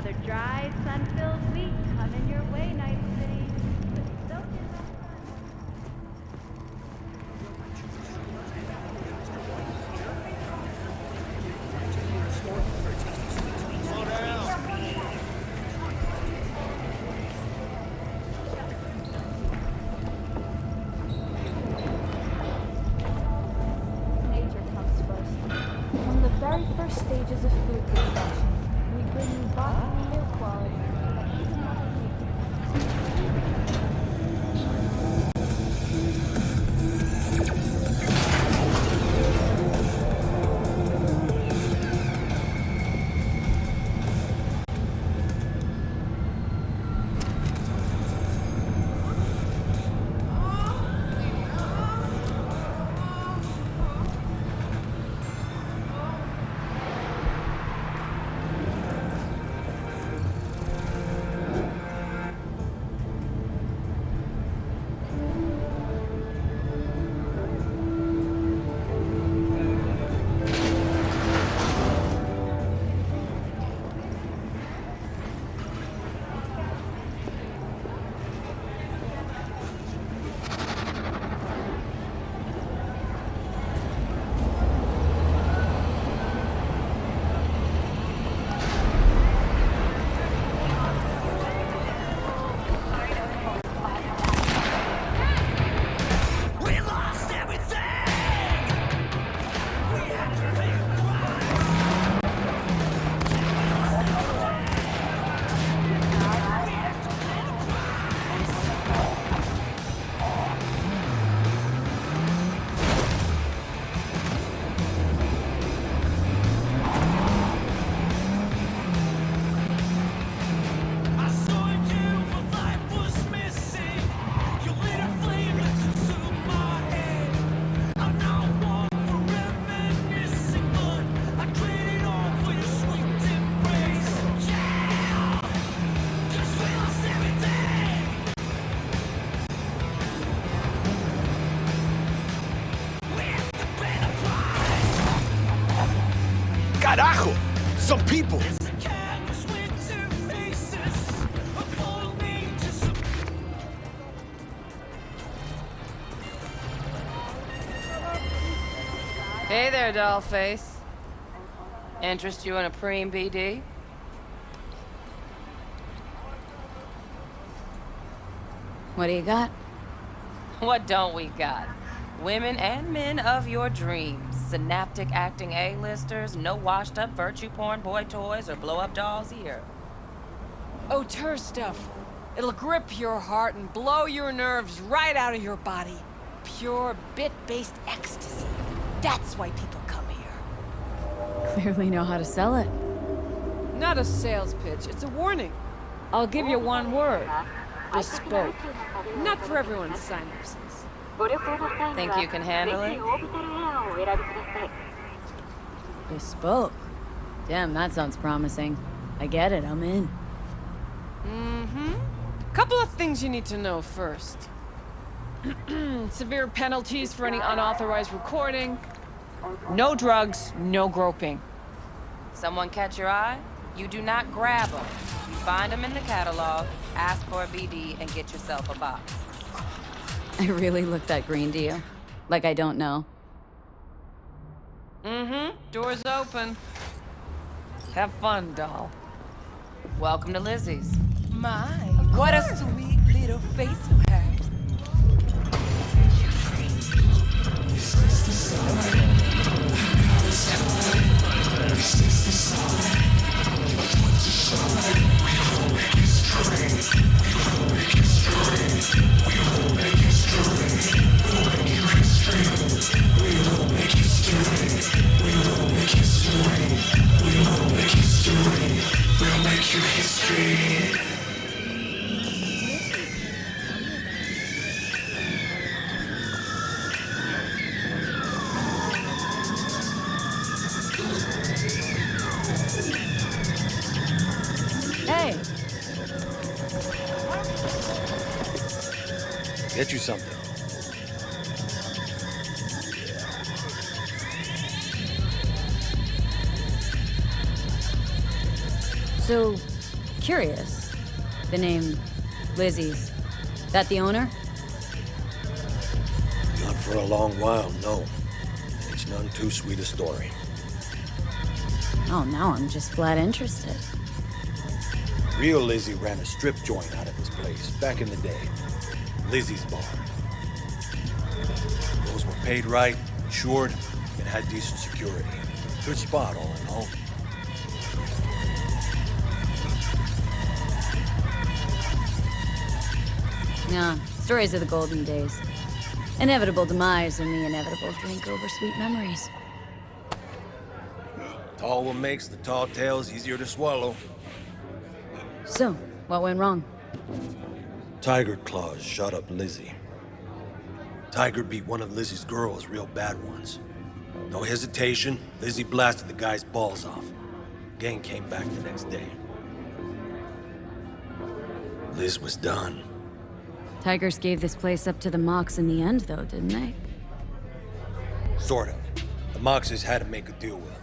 another dry, sun-filled week coming your way, Night City. Soak in that From the very first stages of food production, we bring you bottom tier quality that even other Carajo! Some people! Hey there, dollface. Interest you in a preem BD? What do you got? What don't we got? Women and men of your dreams. Synaptic acting A-listers, no washed-up virtue porn boy toys or blow-up dolls here. Auteur stuff. It'll grip your heart and blow your nerves right out of your body. Pure bit-based ecstasy. That's why people come here. Clearly know how to sell it. Not a sales pitch, it's a warning. I'll give you one word. Bespoke. Not for everyone's synapses. Think you can handle it? Bespoke. Damn, that sounds promising. I get it, I'm in. Couple of things you need to know first. Severe penalties for any unauthorized recording. No drugs, no groping. Someone catch your eye? You do not grab them. You find them in the catalog, ask for a BD, and get yourself a box. I really look that green to you. Like I don't know. Doors open. Have fun, doll. Welcome to Lizzie's. My, what a sweet little face you have. Hey! Get you something. So, Curious. The name Lizzie's. That the owner? Not for a long while, no. It's none too sweet a story. Oh, now I'm just flat interested. Real Lizzie ran a strip joint out of this place back in the day. Lizzie's Bar. Those were paid right, insured, and had decent security. Good spot, all in all. Yeah, stories of the golden days. Inevitable demise and the inevitable drink over sweet memories. Tall one makes the tall tales easier to swallow. So, what went wrong? Tiger Claws shot up Lizzie. Tiger beat one of Lizzie's girls real bad once. No hesitation, Lizzie blasted the guy's balls off. Gang came back the next day. Liz was done. Tigers gave this place up to the Mox in the end, though, didn't they? Sort of. The Moxes had to make a deal with them.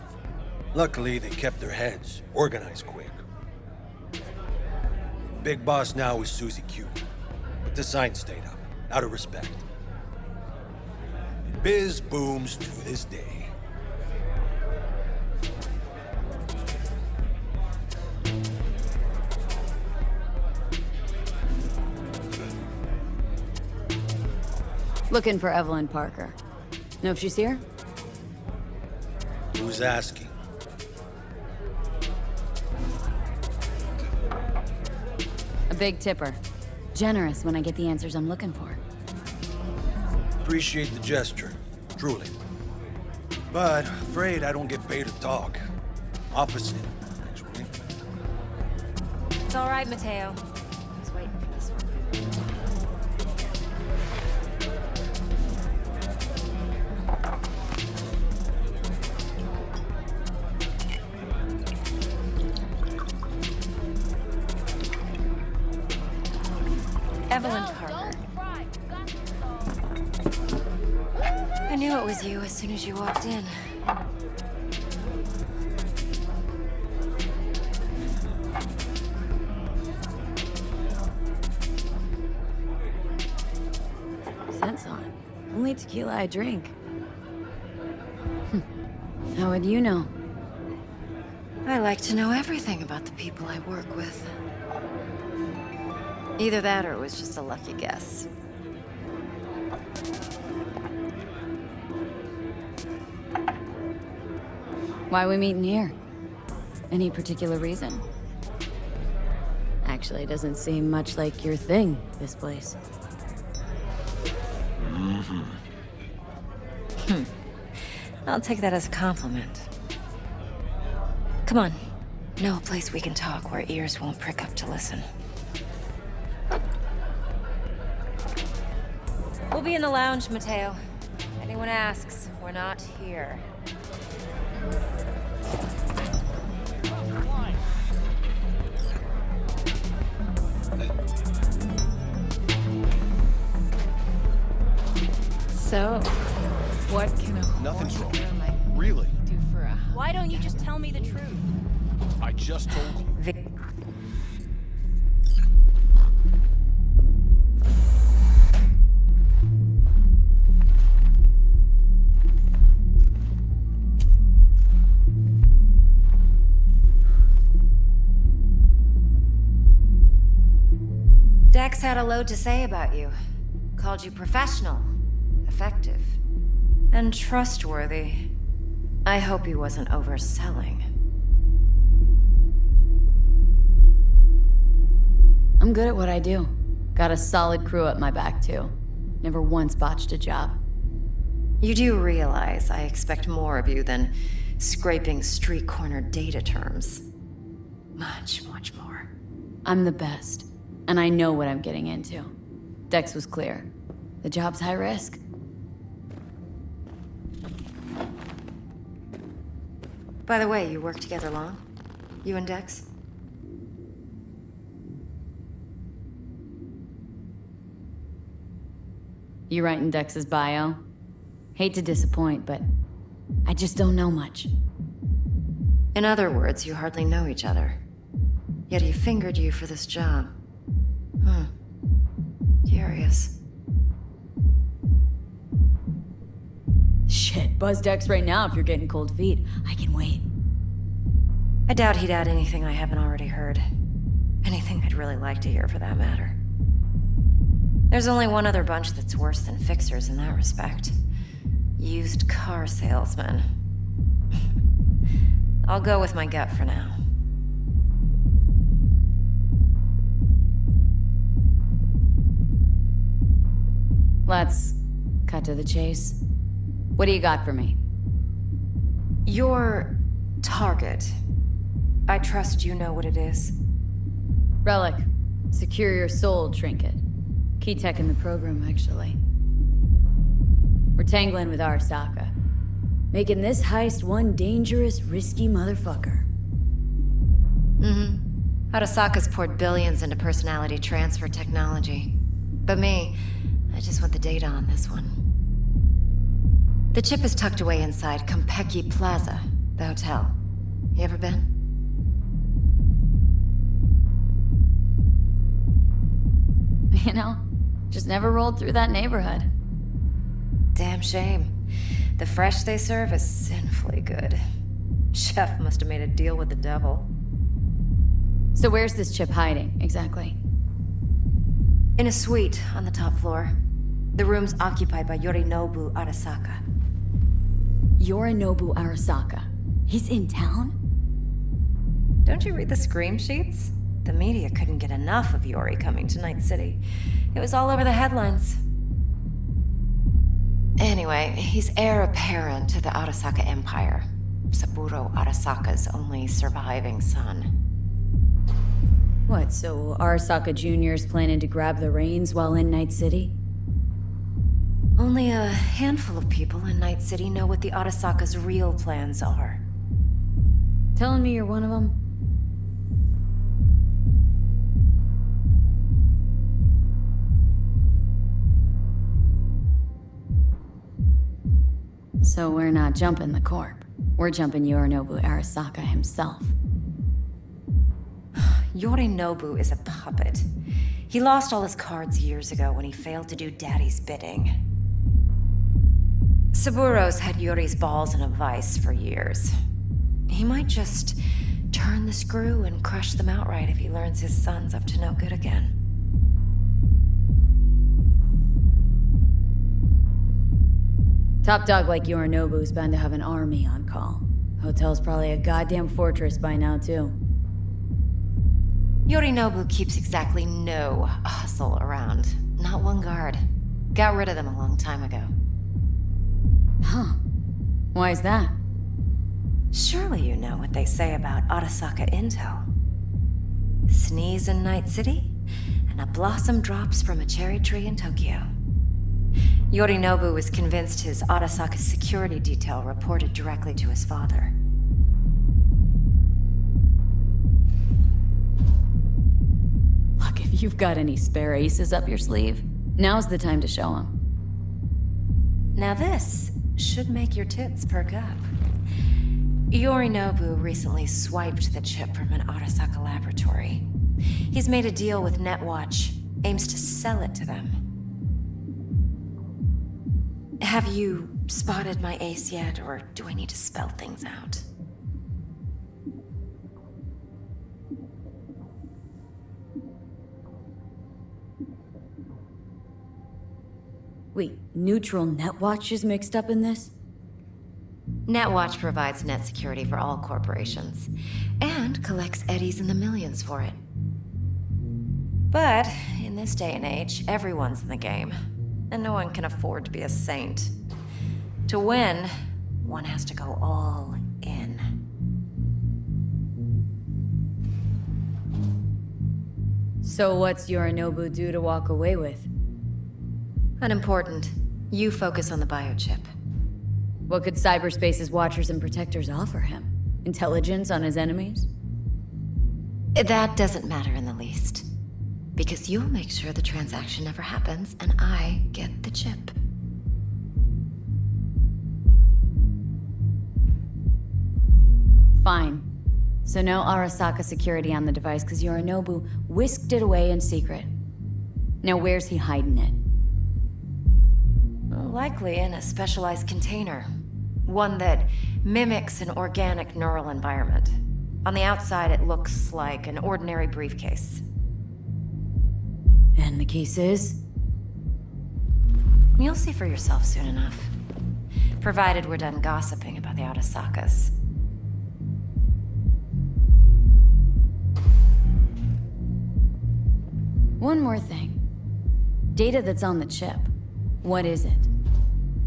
Luckily, they kept their heads, organized quick. Big boss now is Susie Q, but the sign stayed up, out of respect. And biz booms to this day. Looking for Evelyn Parker. Know if she's here? Who's asking? A big tipper. Generous when I get the answers I'm looking for. Appreciate the gesture, truly. But afraid I don't get paid to talk. Opposite, actually. It's all right, Mateo. I was waiting for this one. Evelyn Parker. I knew it was you as soon as you walked in. Scent's on. Only tequila I drink. How would you know? I like to know everything about the people I work with. Either that or it was just a lucky guess. Why we meeting here? Any particular reason? Actually, it doesn't seem much like your thing, this place. I'll take that as a compliment. Come on. Know a place we can talk where ears won't prick up to listen. We'll be in the lounge, Mateo. Anyone asks, we're not here. So, what can a Nothing's wrong. girl like Really? do for a... Why don't you just tell me the truth? I just told you. Dex had a load to say about you. Called you professional, effective, and trustworthy. I hope he wasn't overselling. I'm good at what I do. Got a solid crew at my back, too. Never once botched a job. You do realize I expect more of you than scraping street corner data terms. Much, much more. I'm the best, and I know what I'm getting into. Dex was clear. The job's high risk. By the way, you work together long? You and Dex? You writing Dex's bio? Hate to disappoint, but I just don't know much. In other words, you hardly know each other. Yet he fingered you for this job. Curious. Shit, buzz decks right now if you're getting cold feet. I can wait. I doubt he'd add anything I haven't already heard. Anything I'd really like to hear, for that matter. There's only one other bunch that's worse than fixers in that respect. Used car salesmen. I'll go with my gut for now. Let's cut to the chase. What do you got for me? Your target. I trust you know what it is. Relic. Secure your soul trinket. Key tech in the program, actually. We're tangling with Arasaka. Making this heist one dangerous, risky motherfucker. Arasaka's poured billions into personality transfer technology. But me, I just want the data on this one. The chip is tucked away inside Konpeki Plaza, the hotel. You ever been? You know, just never rolled through that neighborhood. Damn shame. The fresh they serve is sinfully good. Chef must have made a deal with the devil. So where's this chip hiding, exactly? In a suite on the top floor. The room's occupied by Yorinobu Arasaka. Yorinobu Arasaka. He's in town? Don't you read the scream sheets? The media couldn't get enough of Yori coming to Night City. It was all over the headlines. Anyway, he's heir apparent to the Arasaka Empire. Saburo Arasaka's only surviving son. What, so Arasaka Jr.'s planning to grab the reins while in Night City? Only a handful of people in Night City know what the Arasaka's real plans are. Telling me you're one of them? So we're not jumping the corp. We're jumping Yorinobu Arasaka himself. Yorinobu is a puppet. He lost all his cards years ago when he failed to do Daddy's bidding. Saburo's had Yori's balls in a vice for years. He might just turn the screw and crush them outright if he learns his son's up to no good again. Top dog like Yorinobu's bound to have an army on call. Hotel's probably a goddamn fortress by now, too. Yorinobu keeps exactly no hustle around. Not one guard. Got rid of them a long time ago. Huh. Why is that? Surely you know what they say about Arasaka intel. Sneeze in Night City, and a blossom drops from a cherry tree in Tokyo. Yorinobu was convinced his Arasaka security detail reported directly to his father. Look, if you've got any spare aces up your sleeve, now's the time to show them. Now this should make your tits perk up. Yorinobu recently swiped the chip from an Arasaka laboratory. He's made a deal with Netwatch, aims to sell it to them. Have you spotted my ace yet, or do I need to spell things out? Wait, neutral Netwatch is mixed up in this? Netwatch provides net security for all corporations, and collects eddies in the millions for it. But in this day and age, everyone's in the game, and no one can afford to be a saint. To win, one has to go all in. So what's Yorinobu due to walk away with? Unimportant. You focus on the biochip. What could cyberspace's watchers and protectors offer him? Intelligence on his enemies? That doesn't matter in the least. Because you'll make sure the transaction never happens, and I get the chip. Fine. So no Arasaka security on the device because Yorinobu whisked it away in secret. Now where's he hiding it? Likely in a specialized container. One that mimics an organic neural environment. On the outside, it looks like an ordinary briefcase. And the case is? You'll see for yourself soon enough. Provided we're done gossiping about the Arasakas. One more thing. Data that's on the chip. What is it?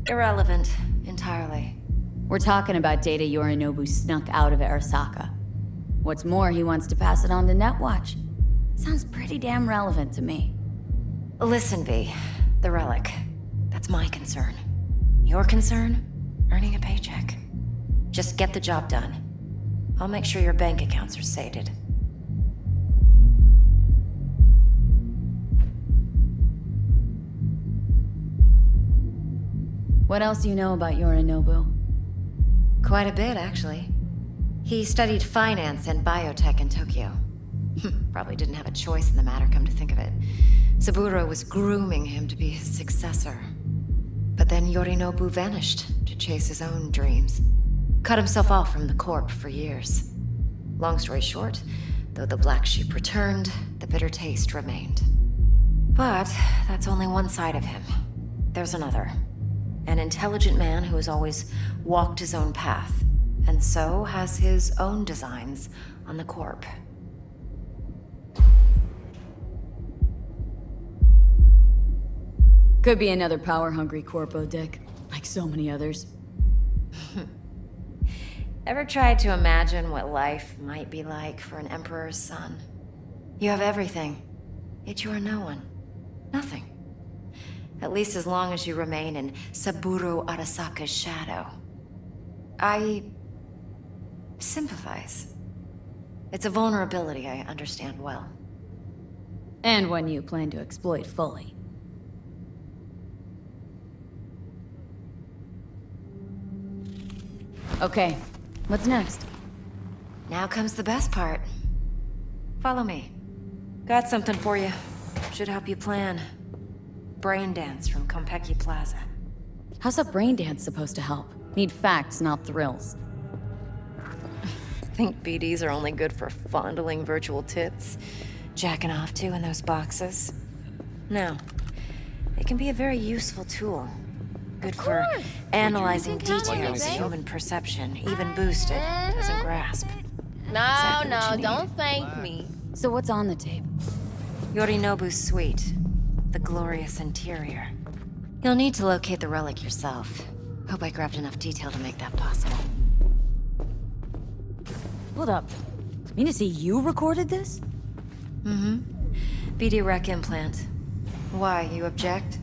Irrelevant, entirely. We're talking about data Yorinobu snuck out of Arasaka. What's more, he wants to pass it on to Netwatch. Sounds pretty damn relevant to me. Listen, V. The relic. That's my concern. Your concern? Earning a paycheck. Just get the job done. I'll make sure your bank accounts are sated. What else do you know about Yorinobu? Quite a bit, actually. He studied finance and biotech in Tokyo. Probably didn't have a choice in the matter, come to think of it. Saburo was grooming him to be his successor. But then Yorinobu vanished to chase his own dreams. Cut himself off from the Corp for years. Long story short, though the black sheep returned, the bitter taste remained. But that's only one side of him. There's another. An intelligent man who has always walked his own path, and so has his own designs on the Corp. Could be another power-hungry corpo dick, like so many others. Ever tried to imagine what life might be like for an emperor's son? You have everything, yet you are no one. Nothing. At least as long as you remain in Saburo Arasaka's shadow. I sympathize. It's a vulnerability I understand well. And one you plan to exploit fully. Okay, what's next? Now comes the best part. Follow me. Got something for you. Should help you plan. Braindance from Konpeki Plaza. How's a braindance supposed to help? Need facts, not thrills. Think BDs are only good for fondling virtual tits? Jacking off to in those boxes? No. It can be a very useful tool. Good for analyzing details human perception, even boosted, doesn't grasp. No, Exactly what you need. don't thank me. So what's on the tape? Yorinobu's suite. The glorious interior. You'll need to locate the relic yourself. Hope I grabbed enough detail to make that possible. Hold up. Mean to say you recorded this? Mm-hmm. BD rec implant. Why, you object?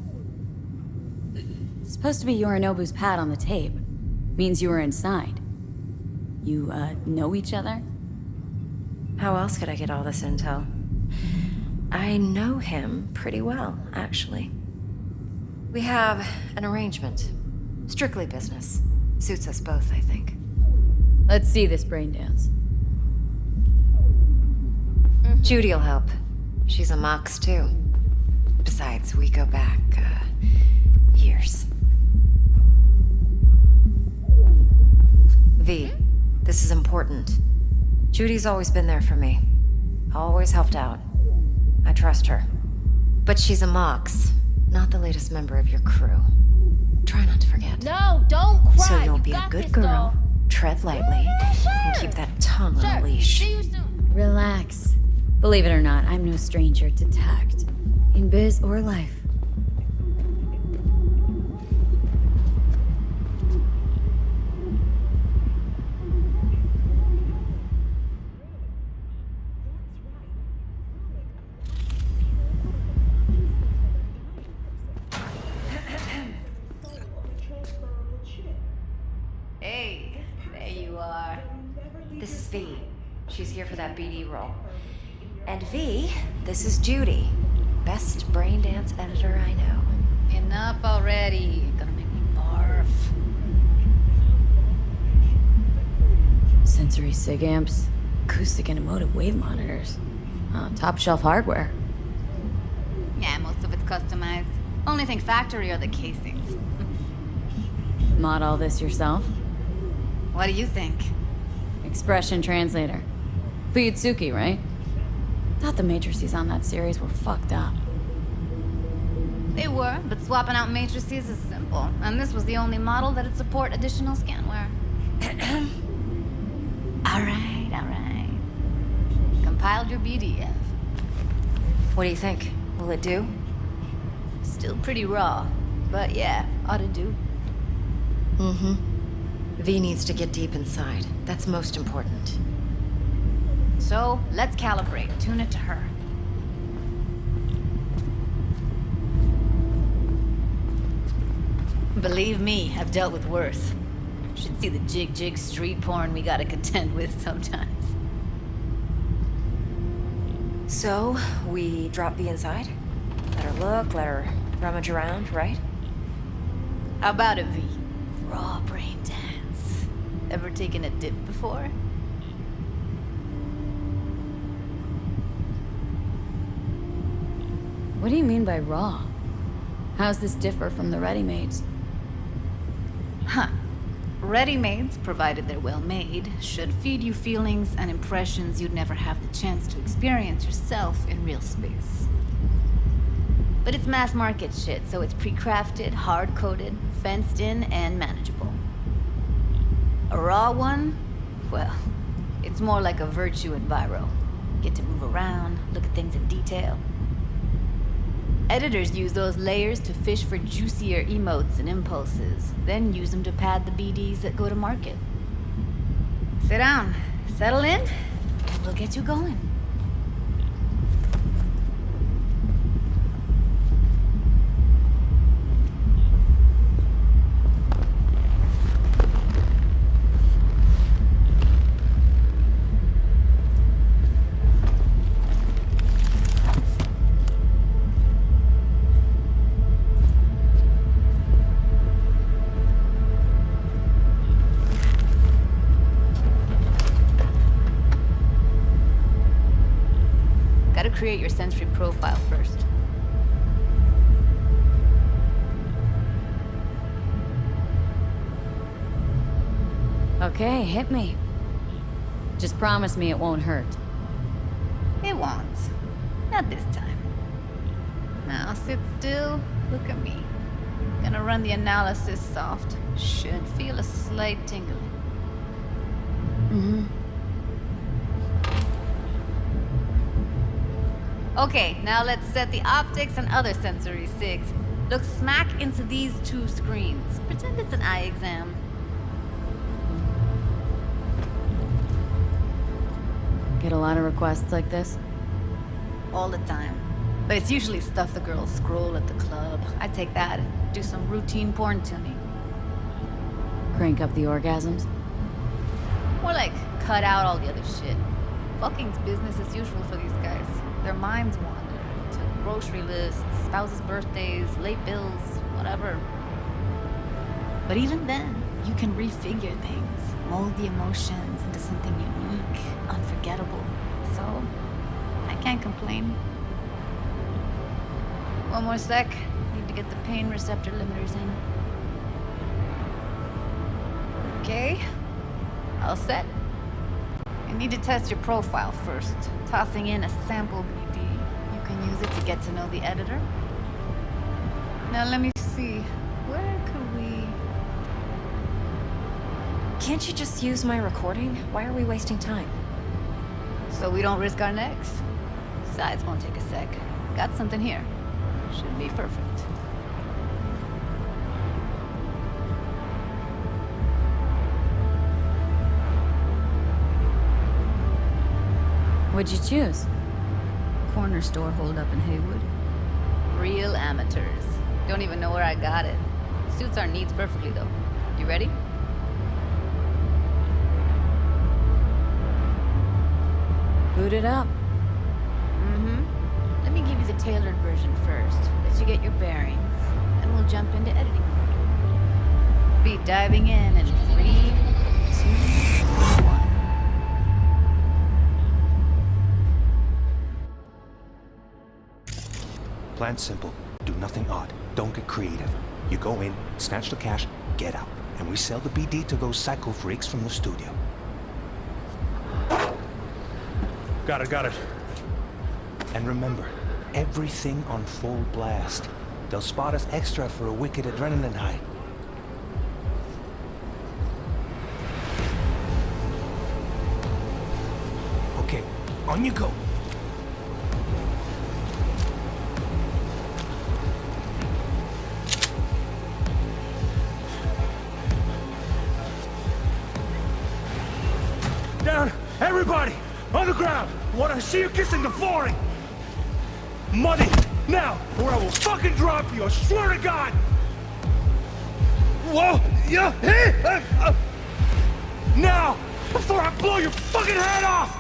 Supposed to be Yorinobu's pad on the tape. Means you were inside. You, know each other? How else could I get all this intel? I know him pretty well, actually. We have an arrangement. Strictly business. Suits us both, I think. Let's see this braindance. Judy'll help. She's a Mox, too. Besides, we go back, years. V, this is important. Judy's always been there for me. Always helped out. I trust her. But she's a Mox, not the latest member of your crew. Try not to forget. No, don't cry. So you'll You be a got good this, girl, doll. tread lightly, and keep that tongue on a Sure. leash. See you soon. Relax. Believe it or not, I'm no stranger to tact. In biz or life. Hey, there you are. This is V. She's here for that BD role. And V, this is Judy. Best braindance editor I know. Enough already. Gonna make me barf. Sensory sig amps. acoustic and emotive wave monitors. Top shelf hardware. Yeah, most of it's customized. Only thing factory are the casings. Mod all this yourself? What do you think? Expression translator. Fuyutsuki, right? Thought the matrices on that series were fucked up. They were, but swapping out matrices is simple. And this was the only model that'd support additional scanware. Alright. Compiled your BDF. What do you think? Will it do? Still pretty raw, but yeah, ought to do. Mm-hmm. V needs to get deep inside. That's most important. So, let's calibrate. Tune it to her. Believe me, I've dealt with worse. Should see the jig street porn we gotta contend with sometimes. So, we drop V inside? Let her look, let her rummage around, right? How about it, V? Raw brain dance. Ever taken a dip before? What do you mean by raw? How's this differ from the ready-mades? Huh. Ready-mades, provided they're well made, should feed you feelings and impressions you'd never have the chance to experience yourself in real space. But it's mass market shit, so it's pre-crafted, hard-coded, fenced in, and manageable. A raw one? Well, it's more like a virtue enviro. Get to move around, look at things in detail. Editors use those layers to fish for juicier emotes and impulses, then use them to pad the BDs that go to market. Sit down, settle in, and we'll get you going. Create your sensory profile first. Okay, hit me. Just promise me it won't hurt. It won't. Not this time. Now sit still, look at me. Gonna run the analysis soft. Should feel a slight tingling. Mm-hmm. Okay, now let's set the optics and other sensory sigs. Look smack into these two screens. Pretend it's an eye exam. Get a lot of requests like this? All the time. But it's usually stuff the girls scroll at the club. I take that and do some routine porn tuning. Crank up the orgasms? More like cut out all the other shit. Fucking's business as usual for these guys. Their minds wander to grocery lists, spouses' birthdays, late bills, whatever. But even then, you can refigure things, mold the emotions into something unique, unforgettable. So, I can't complain. One more sec. Need to get the pain receptor limiters in. Okay. All set. I need to test your profile first. Tossing in a sample BD. You can use it to get to know the editor. Now let me see. Where could we... Can't you just use my recording? Why are we wasting time? So we don't risk our necks. Besides, won't take a sec. Got something here. Should be perfect. What'd you choose? Corner store hold up in Haywood. Real amateurs. Don't even know where I got it. Suits our needs perfectly though. You ready? Boot it up. Let me give you the tailored version first. Let you get your bearings. Then we'll jump into editing mode. Be diving in 3, 2, 1. Plan simple. Do nothing odd. Don't get creative. You go in, snatch the cash, get out. And we sell the BD to those psycho freaks from the studio. Got it. And remember, everything on full blast. They'll spot us extra for a wicked adrenaline high. Okay, on you go. Down! Everybody! On the ground! Want to see you kissing the flooring! Money! Now! Or I will fucking drop you! I swear to God! Whoa! Yeah! Hey! Now! Before I blow your fucking head off!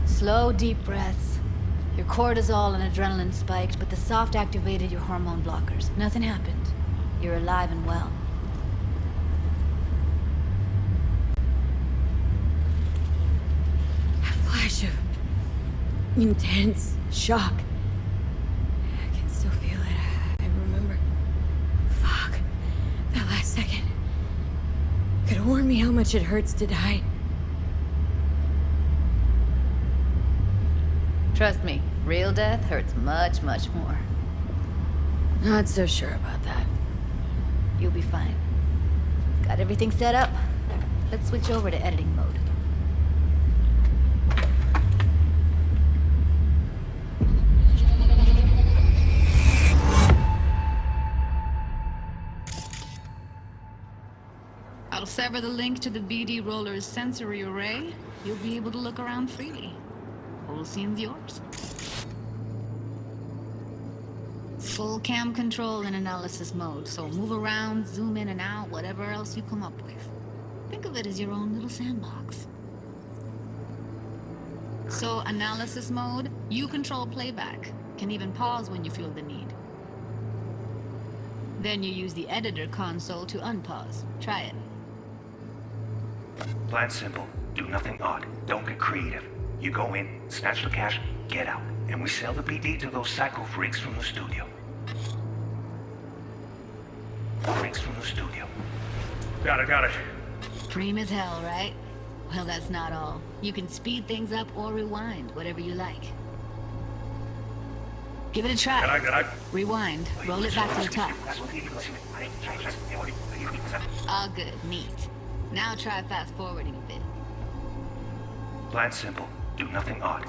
Slow, deep breaths. Your cortisol and adrenaline spiked, but the soft activated your hormone blockers. Nothing happened. You're alive and well. A flash of intense shock. I can still feel it. I remember. Fuck. That last second. Could have warned me how much it hurts to die. Trust me, real death hurts much, much more. Not so sure about that. You'll be fine. Got everything set up? Let's switch over to editing mode. I'll sever the link to the BD roller's sensory array. You'll be able to look around freely. Whole scene's yours. Full cam control in analysis mode, so move around, zoom in and out, whatever else you come up with. Think of it as your own little sandbox. So, analysis mode, you control playback. Can even pause when you feel the need. Then you use the editor console to unpause. Try it. Plan simple. Do nothing odd. Don't get creative. You go in, snatch the cash, get out. And we sell the BD to those psycho freaks from the studio. Freaks from the studio. Got it. Dream as hell, right? Well, that's not all. You can speed things up or rewind, whatever you like. Give it a try. Rewind. Roll it back to the top. All good. Neat. Now try fast forwarding a bit. Plan simple. Do nothing odd.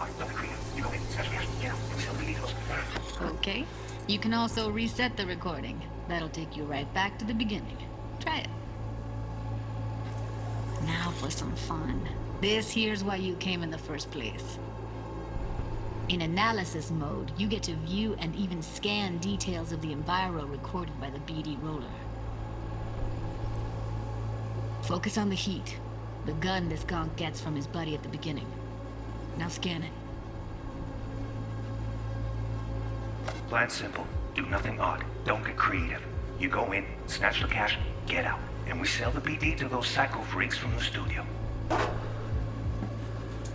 Okay. You can also reset the recording. That'll take you right back to the beginning. Try it. Now for some fun. This here's why you came in the first place. In analysis mode, you get to view and even scan details of the enviro recorded by the BD roller. Focus on the heat. The gun this gonk gets from his buddy at the beginning. Now scan it. Plan simple. Do nothing odd. Don't get creative. You go in, snatch the cash, get out. And we sell the BD to those psycho freaks from the studio.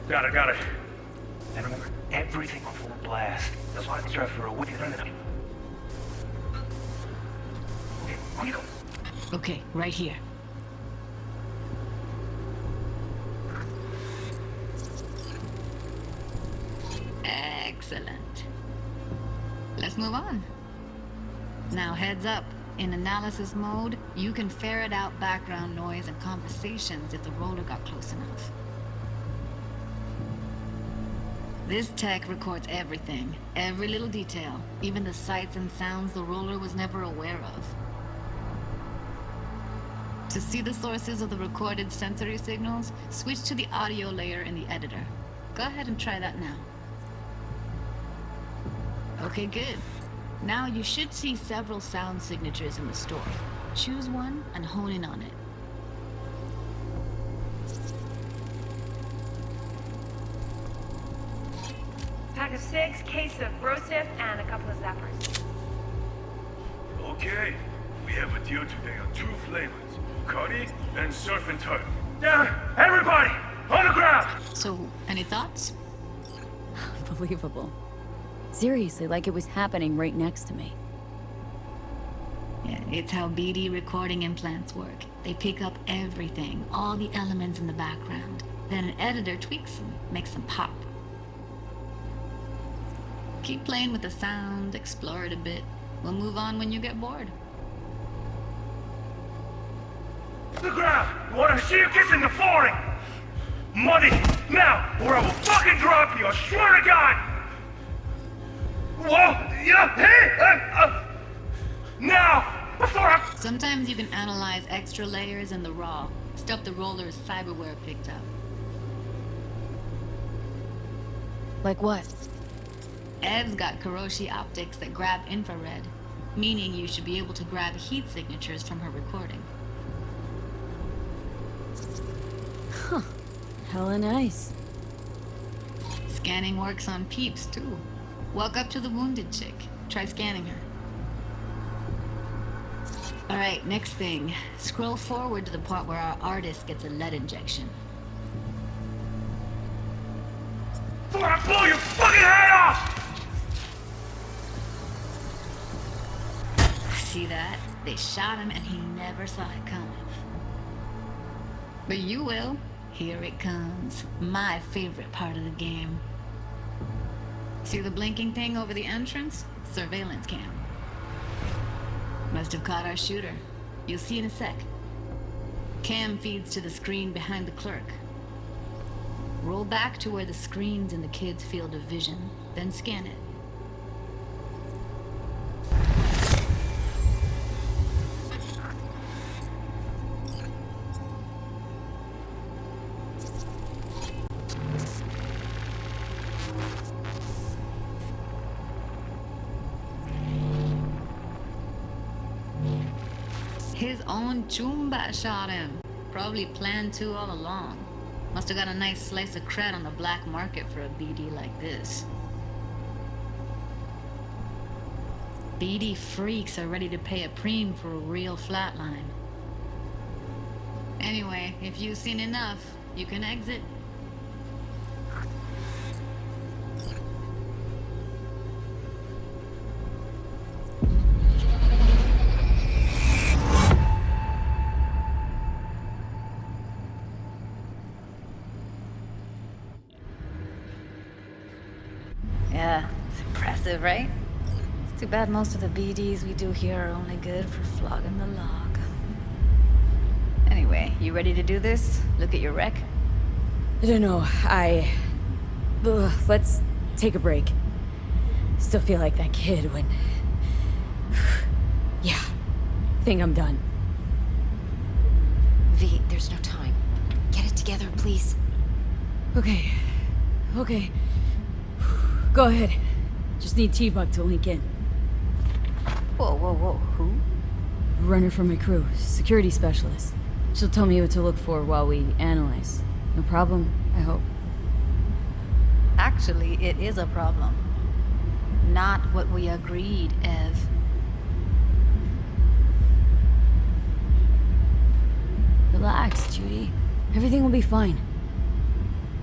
Got it. And remember, everything on full blast. That's why I strive for a wicked adrenaline. Okay, on you go. Okay, right here. Excellent. Let's move on. Now heads up. In analysis mode, you can ferret out background noise and conversations if the roller got close enough. This tech records everything, every little detail, even the sights and sounds the roller was never aware of. To see the sources of the recorded sensory signals, switch to the audio layer in the editor. Go ahead and try that now. Okay, good. Now you should see several sound signatures in the store. Choose one and hone in on it. Pack of 6, case of Brosif, and a couple of zappers. Okay, we have a deal today on 2 flavors. Cuddy and surf and turtle. Down! Everybody! On the ground! So, any thoughts? Unbelievable. Seriously, like it was happening right next to me. Yeah, it's how BD recording implants work. They pick up everything, all the elements in the background. Then an editor tweaks them, makes them pop. Keep playing with the sound, explore it a bit. We'll move on when you get bored. The ground! You wanna see you kissing the flooring? Money! Now! Or I will fucking drop you! I swear to God! Whoa! Yeah! Hey! Now! Before I... Sometimes you can analyze extra layers in the raw, stuff the roller's cyberware picked up. Like what? Ev's got Kiroshi optics that grab infrared, meaning you should be able to grab heat signatures from her recording. Huh. Hella nice. Scanning works on peeps, too. Walk up to the wounded chick. Try scanning her. Alright, next thing. Scroll forward to the part where our artist gets a lead injection. Before I blow your fucking head off! See that? They shot him and he never saw it coming. But you will. Here it comes. My favorite part of the game. See the blinking thing over the entrance? Surveillance cam. Must have caught our shooter. You'll see in a sec. Cam feeds to the screen behind the clerk. Roll back to where the screen's in the kid's field of vision, then scan it. His own Chumba shot him. Probably planned to all along. Must have got a nice slice of cred on the black market for a BD like this. BD freaks are ready to pay a preem for a real flatline. Anyway, if you've seen enough, you can exit. Yeah, it's impressive, right? It's too bad most of the BDs we do here are only good for flogging the log. Anyway, you ready to do this? Look at your wreck? I don't know, let's take a break. Still feel like that kid when... Yeah, think I'm done. V, there's no time. Get it together, please. Okay. Go ahead. Just need T-Bug to link in. Whoa. Who? Runner from my crew, security specialist. She'll tell me what to look for while we analyze. No problem, I hope. Actually, it is a problem. Not what we agreed, Ev. Relax, Judy. Everything will be fine.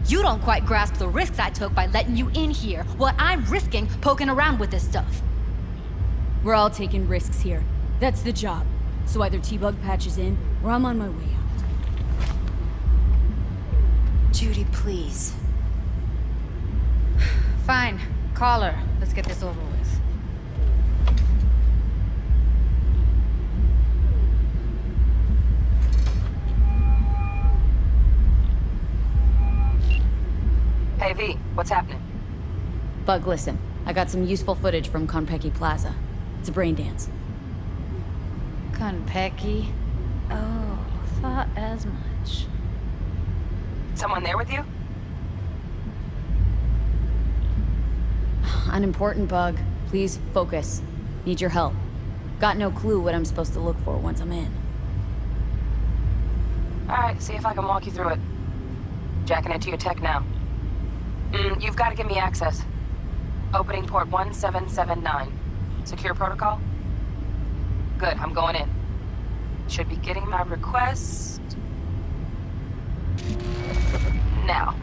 You don't quite grasp the risks I took by letting you in here. What I'm risking poking around with this stuff. We're all taking risks here. That's the job. So either T-Bug patches in, or I'm on my way out. Judy, please. Fine. Call her. Let's get this over with. Hey, V, what's happening? Bug, listen. I got some useful footage from Konpeki Plaza. It's a brain dance. Konpeki? Oh, thought as much. Someone there with you? Unimportant, Bug. Please focus. Need your help. Got no clue what I'm supposed to look for once I'm in. Alright, see if I can walk you through it. Jacking into your tech now. You've got to give me access. Opening port 1779. Secure protocol? Good, I'm going in. Should be getting my request now.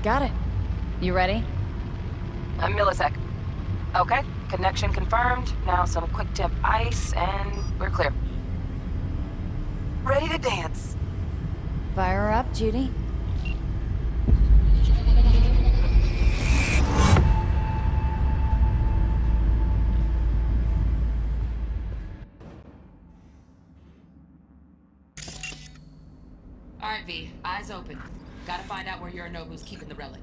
Got it. You ready? A millisec. Okay, connection confirmed. Now some quick temp ice, and we're clear. Ready to dance. Fire her up, Judy. All right, V. Eyes open. Gotta find out where Yorinobu's keeping the relic.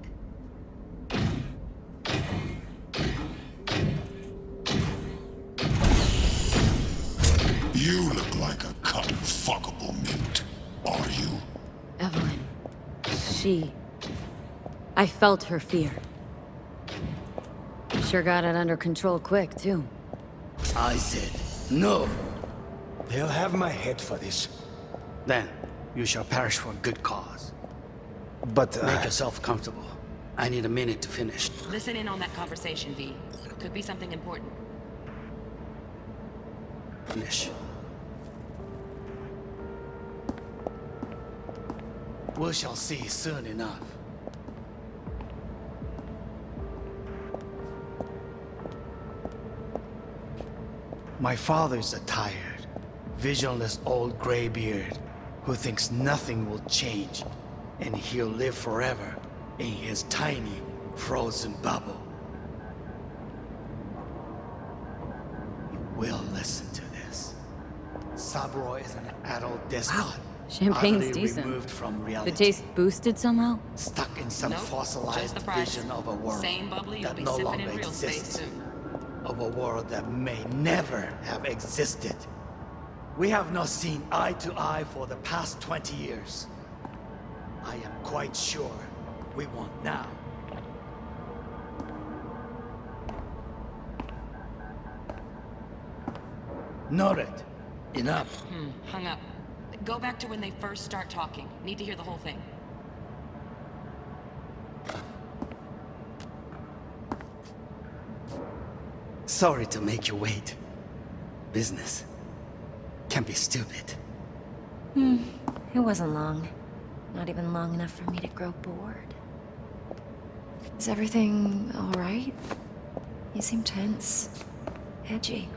You look like a cut of fuckable meat. Are you? Evelyn. I felt her fear. Sure got it under control quick, too. I said, no. They'll have my head for this. Then, you shall perish for a good cause. But, make yourself comfortable. I need a minute to finish. Listen in on that conversation, V. Could be something important. Finish. We shall see soon enough. My father's a tired, visionless old graybeard who thinks nothing will change and he'll live forever in his tiny, frozen bubble. You will listen to this. Saburo is an adult despot. Wow. Champagne's utterly decent. removed from reality. The taste boosted somehow? Stuck in some Nope, just fossilized the price. vision of a world Same bubbly you'll that be no sipping longer in real space exists. soon. Of a world that may never have existed. We have not seen eye to eye for the past 20 years. I am quite sure we won't now. Noted. Enough. Hung up. Go back to when they first start talking. Need to hear the whole thing. Sorry to make you wait. Business can be stupid. It wasn't long. Not even long enough for me to grow bored. Is everything all right? You seem tense. Edgy.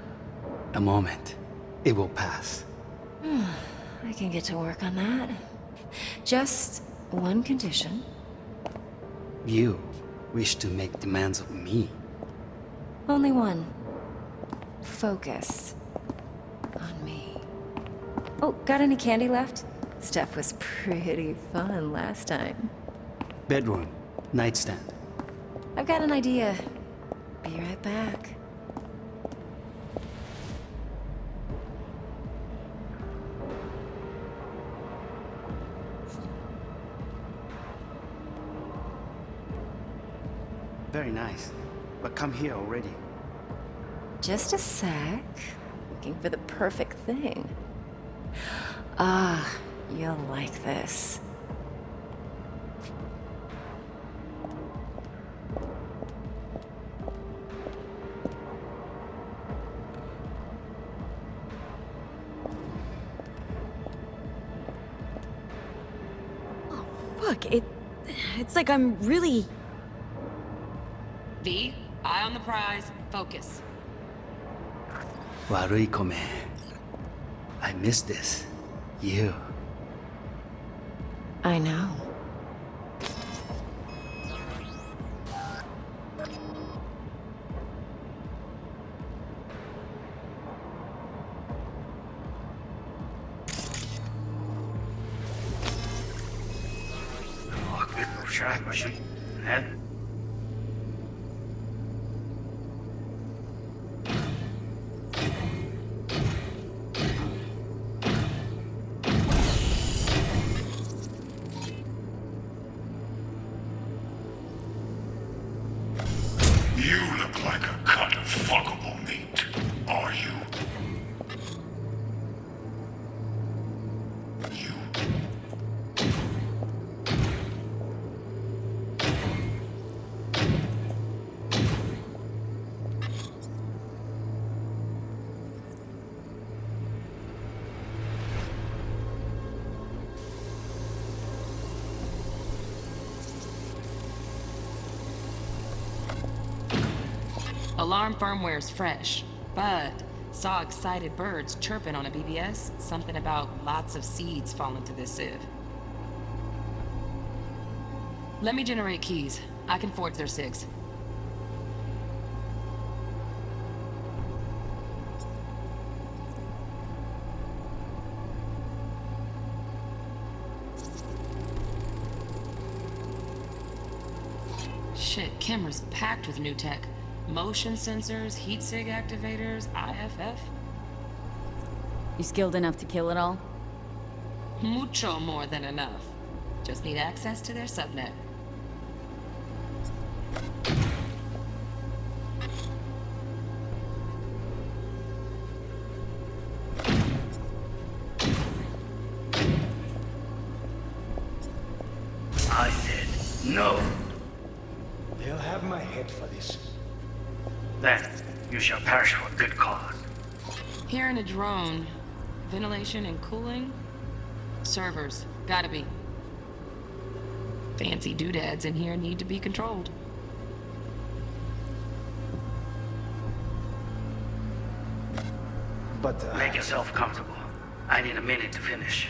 A moment. It will pass. I can get to work on that. Just one condition. You wish to make demands of me. Only one. Focus on me. Oh, got any candy left? Stuff was pretty fun last time. Bedroom. Nightstand. I've got an idea. Be right back. Very nice. But come here already. Just a sec. Looking for the perfect thing. Ah, you'll like this. Fuck, it's like I'm really... V, eye on the prize. Focus. 悪い米. I miss this. You. I know. You look like a cut of fuckable meat. Are you? You. Alarm firmware's fresh, but saw excited birds chirping on a BBS. Something about lots of seeds falling to this sieve. Let me generate keys. I can forge their SIGs. Shit, camera's packed with new tech. Motion sensors, heat sig activators, IFF. You skilled enough to kill it all? Mucho more than enough. Just need access to their subnet. I said no. They'll have my head for this. Then you shall perish for a good cause. Here in a drone. Ventilation and cooling? Servers. Gotta be. Fancy doodads in here need to be controlled. But make yourself comfortable. I need a minute to finish.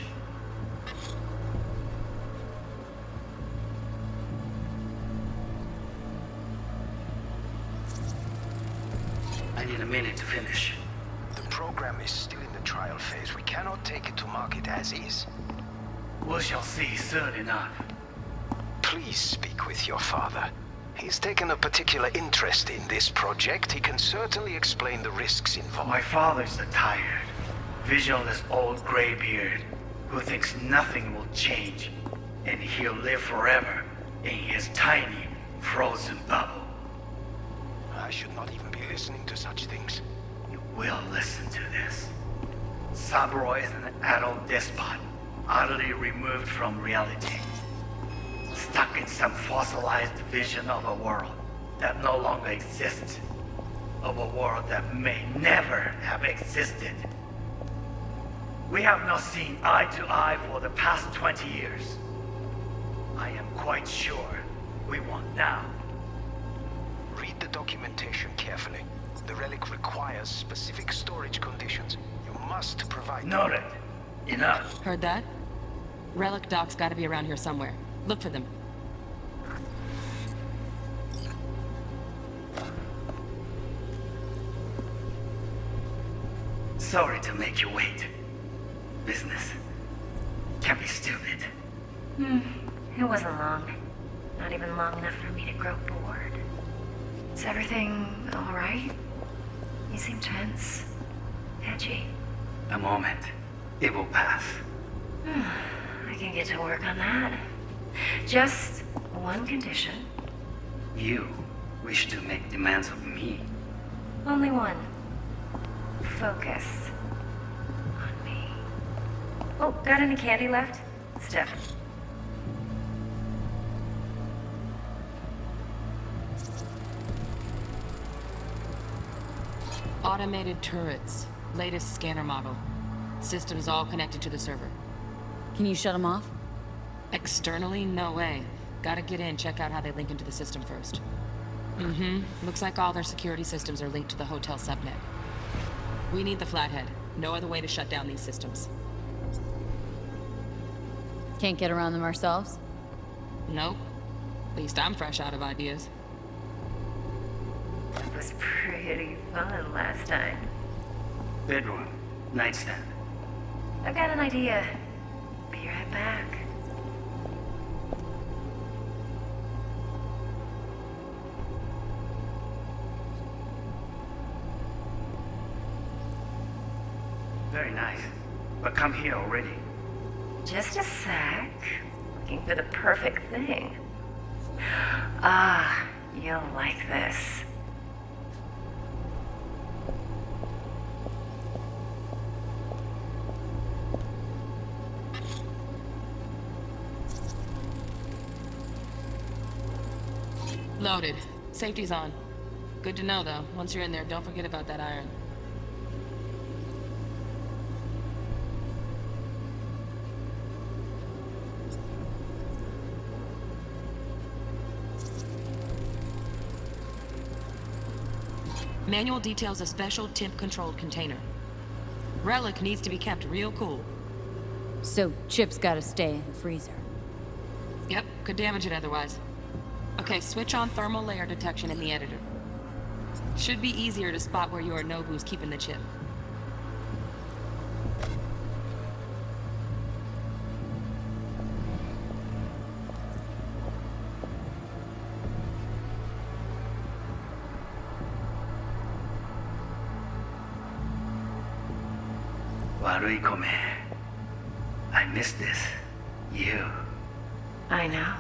The program is still in the trial phase. We cannot take it to market as is. We shall see soon enough. Please speak with your father. He's taken a particular interest in this project. He can certainly explain the risks involved. My father's a tired, visionless old graybeard who thinks nothing will change, and he'll live forever in his tiny, frozen bubble. I should not even be listening to such things. You will listen to this. Saburo is an adult despot, utterly removed from reality. Stuck in some fossilized vision of a world that no longer exists. Of a world that may never have existed. We have not seen eye to eye for the past 20 years. I am quite sure we won't now. Read the documentation carefully. The relic requires specific storage conditions. You must provide... Noted. Enough. Heard that? Relic docs gotta be around here somewhere. Look for them. Sorry to make you wait. Business can be stupid. It wasn't long. Not even long enough for me to grow bored. Is everything all right? You seem tense. Edgy. A moment. It will pass. I can get to work on that. Just one condition. You wish to make demands of me. Only one. Focus on me. Oh, got any candy left? Steph. Automated turrets. Latest scanner model. Systems all connected to the server. Can you shut them off? Externally, no way. Gotta get in, check out how they link into the system first. Looks like all their security systems are linked to the hotel subnet. We need the flathead. No other way to shut down these systems. Can't get around them ourselves? Nope. At least I'm fresh out of ideas. That was pretty fun last time. Bedroom. Nightstand. I've got an idea. Be right back. Very nice. But come here already. Just a sec. Looking for the perfect thing. Ah, you'll like this. Loaded. Safety's on. Good to know, though. Once you're in there, don't forget about that iron. Manual details a special temp-controlled container. Relic needs to be kept real cool. So Chip's gotta stay in the freezer. Yep, could damage it otherwise. Okay, switch on thermal layer detection in the editor. Should be easier to spot where Yorinobu's keeping the chip. Warui Kome. I miss this. You. I know.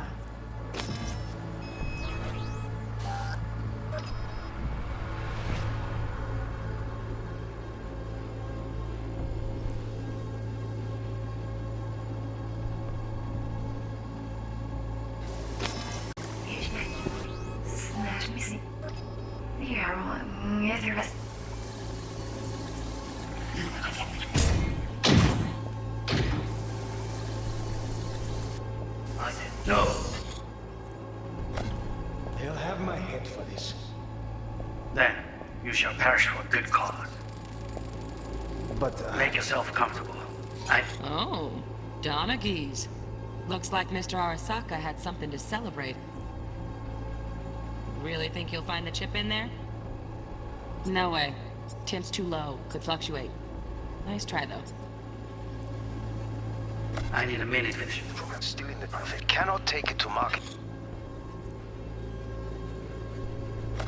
No. They'll have my head for this. Then you shall perish for a good cause. But, Make yourself comfortable. Oh, Donaghy's. Looks like Mr. Arasaka had something to celebrate. Really think you'll find the chip in there? No way. Temp's too low. Could fluctuate. Nice try, though. I need a minute finish. Program still in the profit. Cannot take it to market.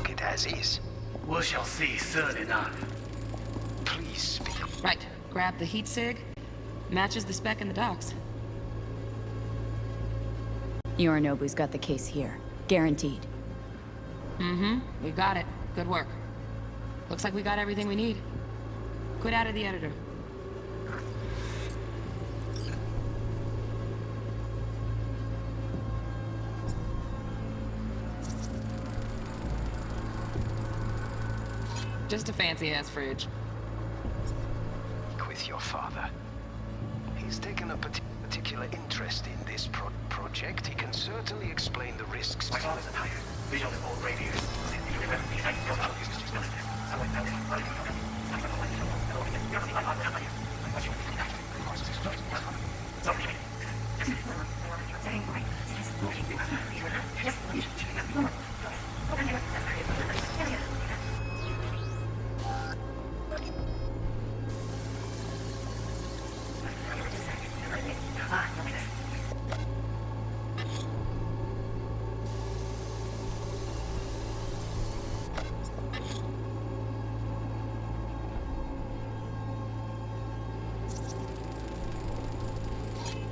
It as is. We shall see soon enough. Please speak. Right. Grab the heat sig. Matches the spec in the docks. Yorinobu's got the case here. Guaranteed. Mm-hmm. We got it. Good work. Looks like we got everything we need. Quit out of the editor. Just a fancy-ass fridge. With your father. He's taken a particular interest in this project. He can certainly explain the risks. My father's a tired, visually old radiator.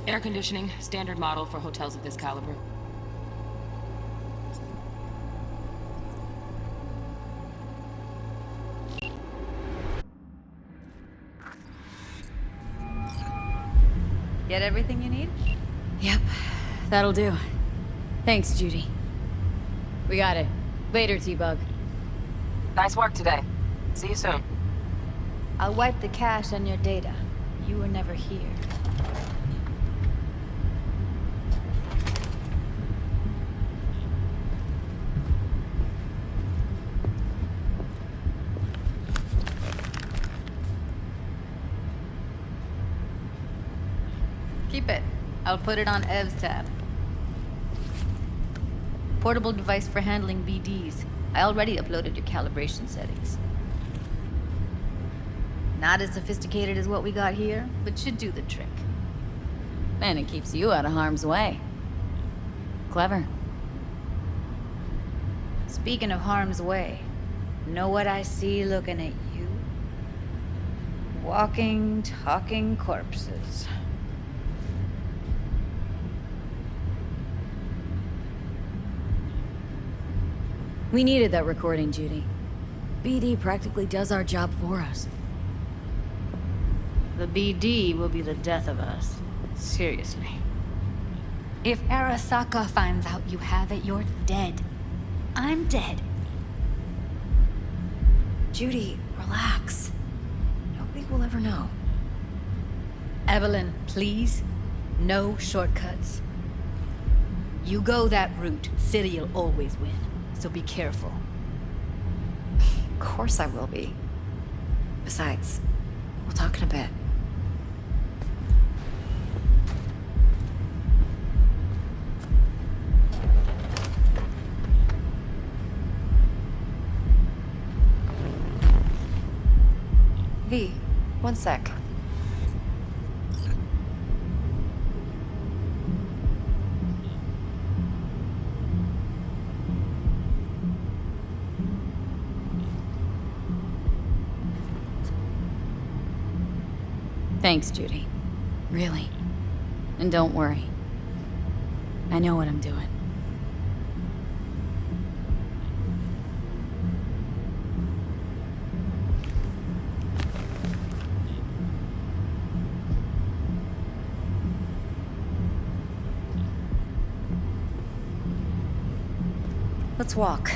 Air conditioning, standard model for hotels of this caliber. Get everything you need? Yep, that'll do. Thanks, Judy. We got it. Later, T-Bug. Nice work today. See you soon. I'll wipe the cache on your data. You were never here. Keep it. I'll put it on Ev's tab. Portable device for handling BDs. I already uploaded your calibration settings. Not as sophisticated as what we got here, but should do the trick. And it keeps you out of harm's way. Clever. Speaking of harm's way, know what I see looking at you? Walking, talking corpses. We needed that recording, Judy. BD practically does our job for us. The BD will be the death of us. Seriously. If Arasaka finds out you have it, you're dead. I'm dead. Judy, relax. Nobody will ever know. Evelyn, please. No shortcuts. You go that route, City'll always win. So be careful. Of course I will be. Besides, we'll talk in a bit. V, one sec. Thanks, Judy. Really. And don't worry. I know what I'm doing. Let's walk.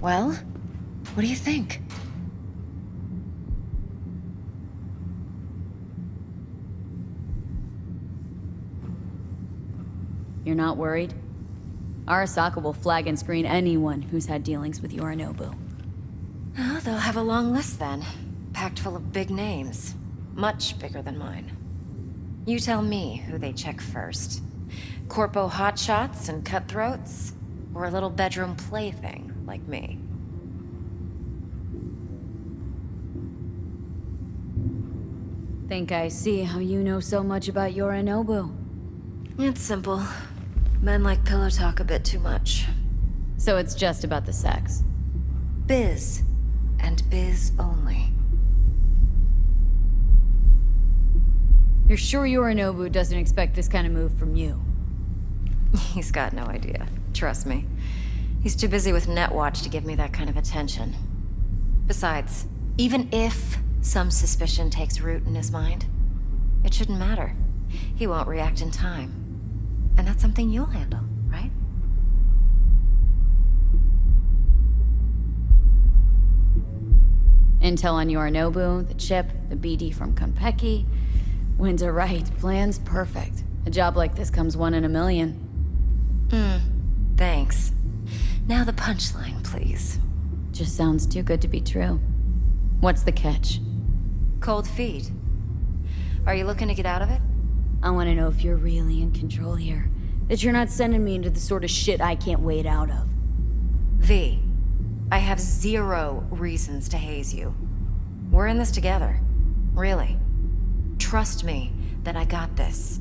Well, what do you think? You're not worried? Arasaka will flag and screen anyone who's had dealings with Yorinobu. Oh, they'll have a long list then. Packed full of big names. Much bigger than mine. You tell me who they check first. Corpo hotshots and cutthroats? Or a little bedroom plaything like me? Think I see how you know so much about Yorinobu. It's simple. Men like pillow talk a bit too much. So it's just about the sex. Biz. And biz only. You're sure Yorinobu doesn't expect this kind of move from you? He's got no idea. Trust me. He's too busy with Netwatch to give me that kind of attention. Besides, even if some suspicion takes root in his mind, it shouldn't matter. He won't react in time. And that's something you'll handle, right? Intel on Yorinobu, the chip, the BD from Konpeki. Winter right, plan's perfect. A job like this comes 1 in a million. Thanks. Now the punchline, please. Just sounds too good to be true. What's the catch? Cold feet. Are you looking to get out of it? I want to know if you're really in control here. That you're not sending me into the sort of shit I can't wade out of. V, I have 0 reasons to haze you. We're in this together. Really. Trust me that I got this.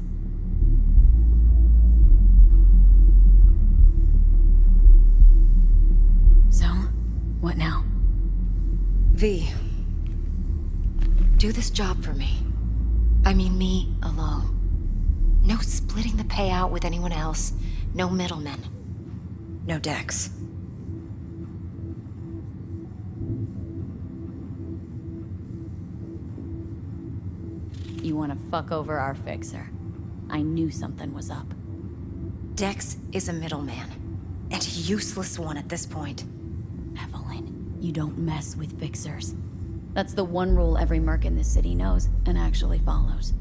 So, what now? V, do this job for me. I mean me alone. No splitting the payout with anyone else. No middlemen. No Dex. You want to fuck over our fixer. I knew something was up. Dex is a middleman. And a useless one at this point. Evelyn, you don't mess with fixers. That's the one rule every merc in this city knows and actually follows.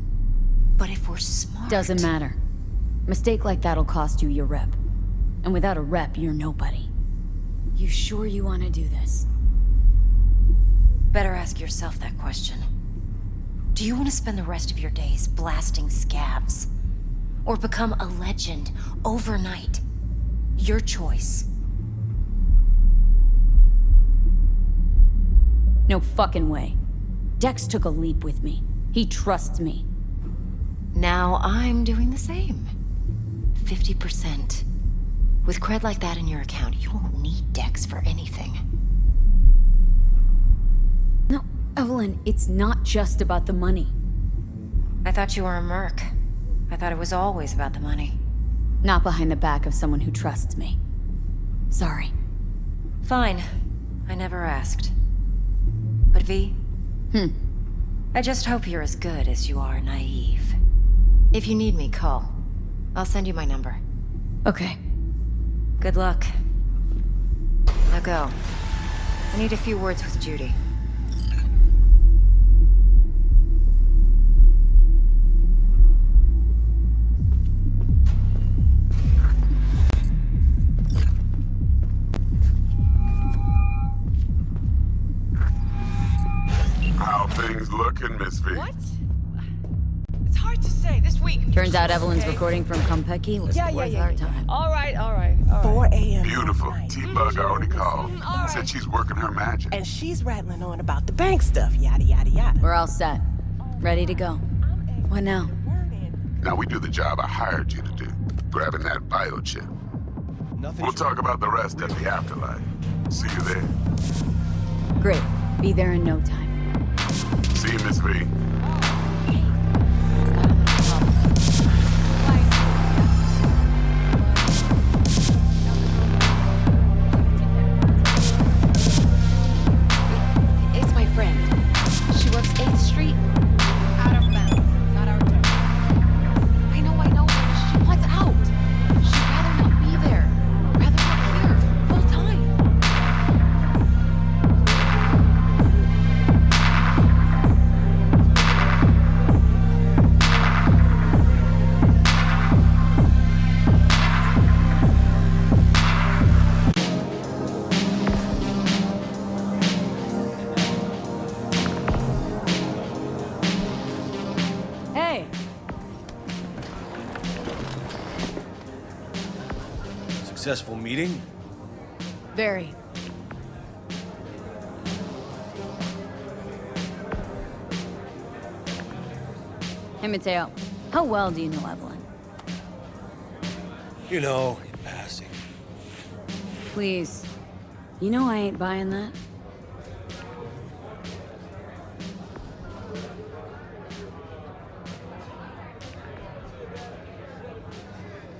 But if we're smart... Doesn't matter. Mistake like that'll cost you your rep. And without a rep, you're nobody. You sure you want to do this? Better ask yourself that question. Do you want to spend the rest of your days blasting scabs? Or become a legend overnight? Your choice. No fucking way. Dex took a leap with me. He trusts me. Now I'm doing the same. 50%. With cred like that in your account, you won't need Dex for anything. No, Evelyn, it's not just about the money. I thought you were a merc. I thought it was always about the money. Not behind the back of someone who trusts me. Sorry. Fine. I never asked. But V? I just hope you're as good as you are naive. If you need me, call. I'll send you my number. Okay. Good luck. Now go. I need a few words with Judy. hard to say. This week. Turns out Evelyn's Okay. recording from Compeki was worth our time. All right. 4 a.m. Beautiful. T-Bug already called. All right. Said she's working her magic. And she's rattling on about the bank stuff, yada, yada, yada. We're all set. Ready to go. What now? Now we do the job I hired you to do. Grabbing that biochip. We'll talk about the rest at the afterlife. See you there. Great. Be there in no time. See you, Miss V. It's my friend. She works 8th Street. Out of bounds. Not our turn. I know. She wants out. She'd rather not be there. Rather not here. Full time. Hey! Successful meeting? Very. Hey, Mateo. How well do you know Evelyn? You know, in passing. Please. You know I ain't buying that.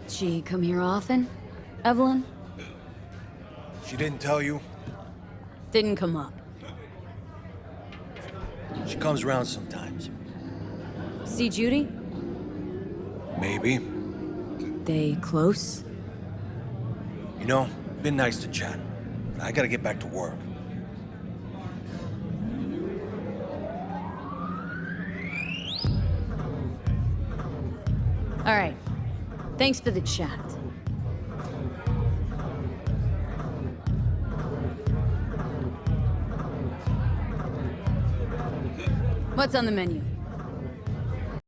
She come here often, Evelyn? She didn't tell you? Didn't come up. She comes around sometimes. See Judy? Maybe. They close? You know, been nice to chat. But I gotta get back to work. All right. Thanks for the chat. What's on the menu?